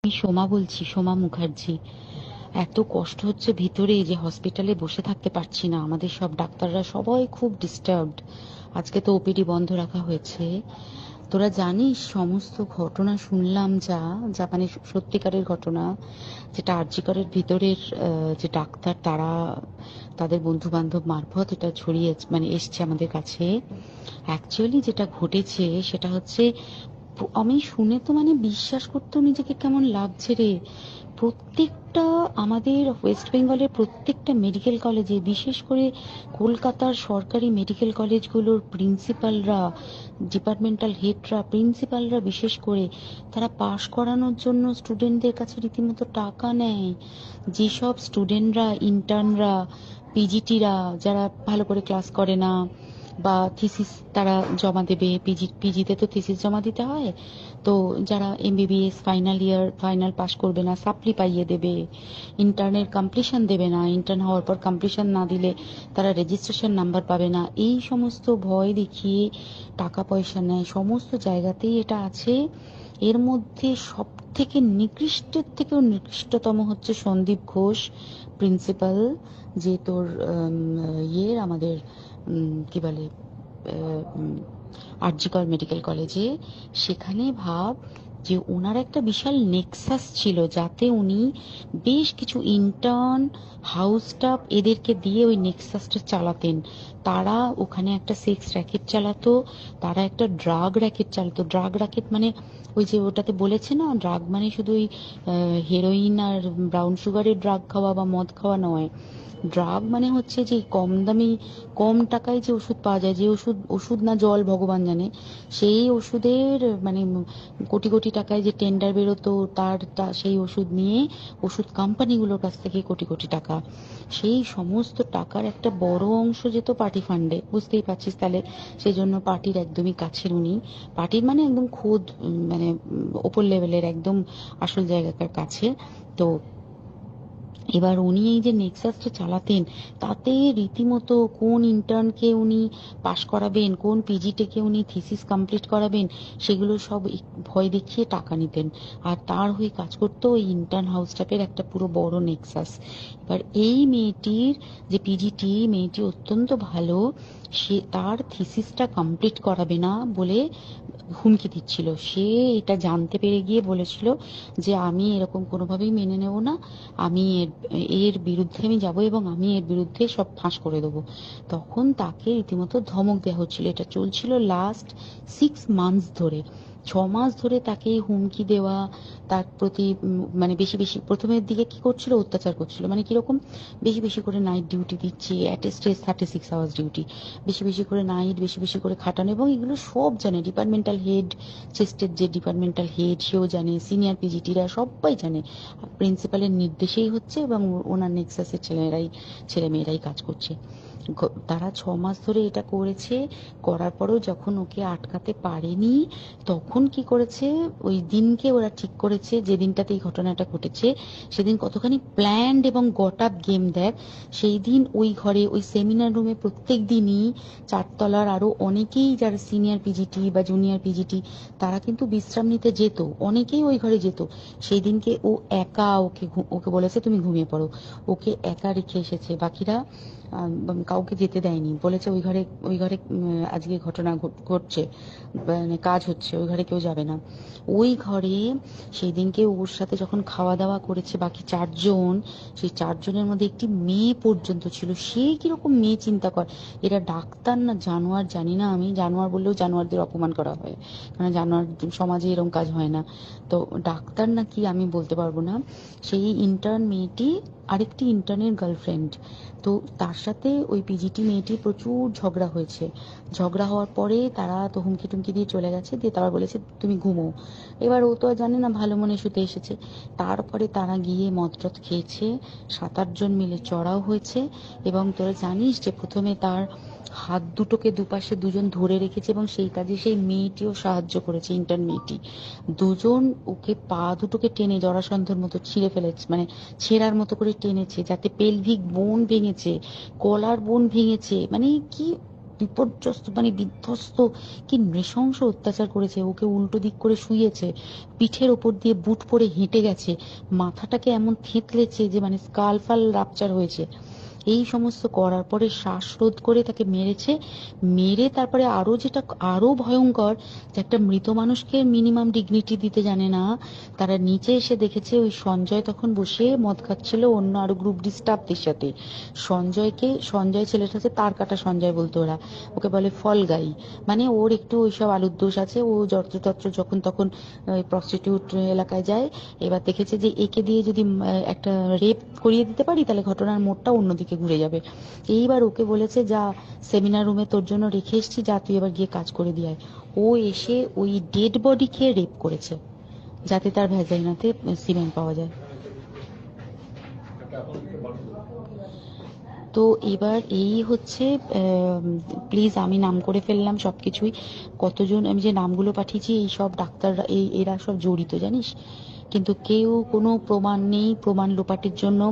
আমি সোমা বলছি, সোমা মুখার্জি। এত কষ্ট হচ্ছে ভিতরে যে হসপিটালে বসে থাকতে পারছি না। আমাদের সব ডাক্তাররা সবাই খুব ডিস্টার্বড। আজকে তো ওপিডি বন্ধ রাখা হয়েছে। তোরা জানিস সমস্ত ঘটনা শুনলাম, যা যা মানে সত্যিকারের ঘটনা, যেটা আরজিকরের ভিতরের যে ডাক্তার তারা তাদের বন্ধু বান্ধব মারফত এটা ছড়িয়ে মানে এসছে আমাদের কাছে। অ্যাকচুয়ালি যেটা ঘটেছে সেটা হচ্ছে, আমি শুনে তো মানে বিশ্বাস করতেও নিজেকে কেমন লাগছে রে। প্রত্যেকটা আমাদের ওয়েস্ট বেঙ্গলের প্রত্যেকটা মেডিকেল কলেজে, বিশেষ করে কলকাতার সরকারি মেডিকেল কলেজগুলোর প্রিন্সিপালরা, ডিপার্টমেন্টাল হেডরা, প্রিন্সিপালরা বিশেষ করে, তারা পাশ করানোর জন্য স্টুডেন্টদের কাছে রীতিমতো টাকা নেয়। যেসব স্টুডেন্টরা, ইন্টার্নরা, পিজিটিরা যারা ভালো করে ক্লাস করে না বা থিসিস তারা জমা দেবে, পিজিতে তো থিসিস জমা দিতে হয়, তো যারা MBBS final year final pass করবে না সাপ্লি পাইয়ে দেবে, ইন্টার্নের কমপ্লিশন দেবে না, ইন্টার্ন হওয়ার পর কমপ্লিশন না দিলে তারা রেজিস্ট্রেশন নাম্বার পাবে না, এই সমস্ত ভয় দেখিয়ে টাকা পয়সা নেয়। সমস্ত জায়গাতেই এটা আছে। এর মধ্যে সব থেকে নিকৃষ্টের থেকেও নিকৃষ্টতম হচ্ছে সন্দীপ ঘোষ, প্রিন্সিপাল, যে তোর আমাদের কি বলে আরজিকর মেডিকেল কলেজে। সেখানে ভাব যে ওনার একটা বিশাল নেক্সাস ছিল, যাতে উনি বেশ কিছু ইন্টার্ন, হাউস স্টাফ এদেরকে দিয়ে ওই নেক্সাসটা চালাতেন। তারা ওখানে একটা সেক্স র্যাকেট চালাতো, তারা একটা ড্রাগ র্যাকেট চালাতো। ড্রাগ র্যাকেট মানে ওই যে ওটাতে বলেছে না, ড্রাগ মানে শুধু ওই হেরোইন আর ব্রাউন সুগারের ড্রাগ খাওয়া বা মদ খাওয়া নয়। ড্রাগ মানে হচ্ছে যে কম দামি, কম টাকায় যে ওষুধ পাওয়া যায়, যে ওষুধ, ওষুধ না জল ভগবান জানে, সেই ওষুধের মানে কোটি কোটি টাকায় যে টেন্ডার বেরোতো, সেই ওষুধ নিয়ে ওষুধ কোম্পানিগুলোর কাছ থেকে কোটি কোটি টাকা, সেই সমস্ত টাকার একটা বড় অংশ যেত পার্টি ফান্ডে। বুঝতেই পারছিস তাহলে। সেই জন্য পার্টির একদমই কাছের উনি, পার্টির মানে একদম খোদ মানে ওপর লেভেলের একদম আসল জায়গাকার কাছে। তো এবার উনি এই যে নেক্সাসটা চালাতেন, তাতে রীতিমতো কোন ইন্টার্নকে উনি পাশ করাবেন, কোন পিজিটিকে উনি থিসিস কমপ্লিট করাবেন, সেগুলো সব ভয় দেখিয়ে টাকা নিতেন। আর তার হয়ে কাজ করতো ওই ইন্টার্ন হাউস স্টাফের একটা পুরো বড় নেক্সাস। এবার এই মেয়েটির যে পিজিটি, মেয়েটি অত্যন্ত ভালো, সে তার থিসিসটা কমপ্লিট করাবে না বলে হুমকি দিচ্ছিল। সে এটা জানতে পেরে গিয়ে বলেছিল যে আমি এরকম কোনোভাবেই মেনে নেব না, আমি এর বিরুদ্ধে আমি যাব এবং আমি এর বিরুদ্ধে সব ফাঁস করে দেবো। তখন তাকে রীতিমতো ধমক দেওয়া হচ্ছিল। এটা চলছিল লাস্ট 6 মান্থস ধরে। 6 মাস ধরে তাকে হুমকি দেওয়া, তার প্রতি মানে বেশি বেশি প্রথমের দিকে কি করছিল, অত্যাচার করছিল। মানে কিরকম, বেশি বেশি করে নাইট ডিউটি দিচ্ছে, at a stress 36 hours duty, বেশি বেশি করে নাইট, বেশি বেশি করে খাটানো। এবং এগুলো সব জানে ডিপার্টমেন্টাল হেড, চেস্টের যে ডিপার্টমেন্টাল হেড সেও জানে, সিনিয়র পিজিটিরা সবাই জানে। প্রিন্সিপালের নির্দেশেই হচ্ছে এবং ওনার নেক্সাসের ছেলে মেয়েরাই কাজ করছে। তারা 6 মাস ধরে এটা করেছে। করার পরেও যখন ওকে আটকাতে পারেনি, তখন কি করেছে, ওই দিনকে ওরা ঠিক করেছে, যে দিনটাতে এই ঘটনাটা ঘটেছে, সেদিন কতখানি প্ল্যান্ড এবং গট আপ গেম দেখ। সেই দিন ওই ঘরে, ওই সেমিনার রুমে প্রত্যেক দিনই চারতলার আরো অনেকেই যারা সিনিয়র পিজিটি বা জুনিয়র পিজিটি, তারা কিন্তু বিশ্রাম নিতে যেত, অনেকেই ওই ঘরে যেত। সেই দিনকে ও একা, ওকে বলেছে তুমি ঘুমিয়ে পড়ো, ওকে একা রেখে এসেছে। বাকিরা কাউকে যেতে দেয়নি, বলেছে ওই ঘরে আজকে ঘটনা ঘটছে, মানে কাজ হচ্ছে, ওই ঘরে কেউ যাবে না। ওই ঘরে সেই দিনকে ওর সাথে যখন খাওয়া দাওয়া করেছে বাকি 4 জন, সেই 4 জনের মধ্যে একটি মেয়ে পর্যন্ত ছিল। সে কিরকম মেয়ে চিন্তা কর। এরা ডাক্তার না জানোয়ার জানি না, আমি জানোয়ার বললেও জানোয়ারদের অপমান করা হয়, কারণ জানোয়ার সমাজে এরকম কাজ হয় না। তো ডাক্তার না কি আমি বলতে পারবো না। সেই ইন্টার্ন মেয়েটি আরেকটি ইন্টার্নের গার্লফ্রেন্ড। তো তার সাথে ওই পিজিটি মেয়েটি প্রচুর ঝগড়া হয়েছে। ঝগড়া হওয়ার পরে তারা তো হুমকি টুমকি দিয়ে চলে গেছে, দিয়ে তারা বলেছে তুমি ঘুমো। এবার ও তো আর জানে না, ভালো মনে শুতে এসেছে। তারপরে তারা গিয়ে মদ টদ খেয়েছে, 7-8 জন মিলে চড়াও হয়েছে। এবং তোরা জানিস যে প্রথমে তার হাত দুটোকে দুপাশে 2 জন ধরে রেখেছে এবং সেই কাজে সেই মেয়েটিও সাহায্য করেছে, ইন্টার্ন মেয়েটি। 2 জন ওকে পা দুটোকে টেনে জরাসন্ধের মতো ছিঁড়ে ফেলেছে, মানে ছেঁড়ার মতো করে টেনেছে, যাতে পেলভিক বোন ভেঙেছে, গলার বোন ভেঙেছে। মানে কি বিপর্যস্ত মানে বিধ্বস্ত, কি নৃশংস অত্যাচার করেছে। ওকে উল্টো দিক করে শুইয়েছে, পিঠের ওপর দিয়ে বুট পরে হেঁটে গেছে, মাথাটাকে এমন থেঁতলেছে যে মানে স্কাল ফাল রাপচার হয়েছে। এই সমস্ত করার পরে শ্বাসরোধ করে তাকে মেরেছে। মেরে তারপরে আরো যেটা আরো ভয়ঙ্কর, যে একটা মৃত মানুষকে মিনিমাম ডিগনিটি দিতে জানে না, তারা নিচে এসে দেখেছে ওই সঞ্জয় তখন বসে মদ খাচ্ছিল অন্য আরো গ্রুপ ডি স্টাফদের সাথে। সঞ্জয় ছেলেটা হচ্ছে তার কাটা সঞ্জয় বলতো ওরা, ওকে বলে ফল গাই। মানে ওর একটু ওইসব আলুর দোষ আছে, ও যত্রতত্র যখন তখন প্রস্টিটিউট এলাকায় যায়। এবার দেখেছে যে একে দিয়ে যদি একটা রেপ করিয়ে দিতে পারি তাহলে ঘটনার মোড়টা অন্যদিকে ঘুরে যাবে। এইবার ওকে বলেছে, যা সেমিনার রুমে তোর জন্য রেখে এসেছি, যা তুই এবার গিয়ে কাজ করে দিয়ে আয়। ও এসে ওই ডেড বডি খেয়ে রেপ করেছে, যাতে তার ভ্যাজাইনাতে সিমেন্ট পাওয়া যায়। তো এবার এই হচ্ছে, প্লিজ আমি নাম করে ফেললাম সবকিছুই। কতজন আমি যে নামগুলো পাঠিয়েছি, এই সব ডাক্তাররা, এরা সব জড়িত জানিস। কিন্তু কেউ কোনো প্রমাণ নেই, প্রমাণ লোপাটের জন্য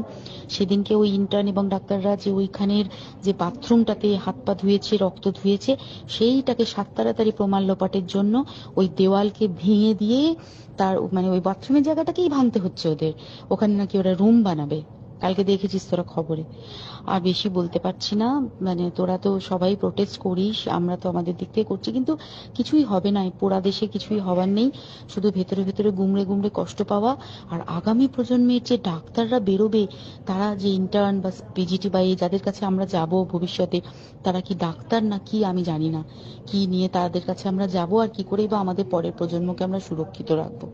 সেদিনকে ওই ইন্টার্ন এবং ডাক্তাররা যে ওইখানের যে বাথরুমটাতে হাত পা ধুয়েছে, রক্ত ধুয়েছে, সেইটাকে সাত তাড়াতাড়ি প্রমাণ লোপাটের জন্য ওই দেওয়ালকে ভেঙে দিয়ে তার মানে ওই বাথরুমের জায়গাটাকেই ভাঙতে হচ্ছে ওদের। ওখানে নাকি ওরা রুম বানাবে, কালকে দেখেছিস তোরা খবরে। আর বেশি বলতে পারছি না, মানে তোরা তো সবাই প্রোটেস্ট করিস, আমরা তো আমাদের দিক থেকে করছি, কিন্তু কিছুই হবে না। এই পোড়া দেশে কিছুই হবার নেই, শুধু ভেতরে ভেতরে গুমড়ে গুমড়ে কষ্ট পাওয়া। আর আগামী প্রজন্মের যে ডাক্তাররা বেরোবে, তারা যে ইন্টার্ন বা পিজিটি বা এই যাদের কাছে আমরা যাব ভবিষ্যতে, তারা কি ডাক্তার না কি আমি জানি না, কি নিয়ে তাদের কাছে আমরা যাব আর কি করেই বা আমাদের পরের প্রজন্মকে আমরা সুরক্ষিত রাখবো।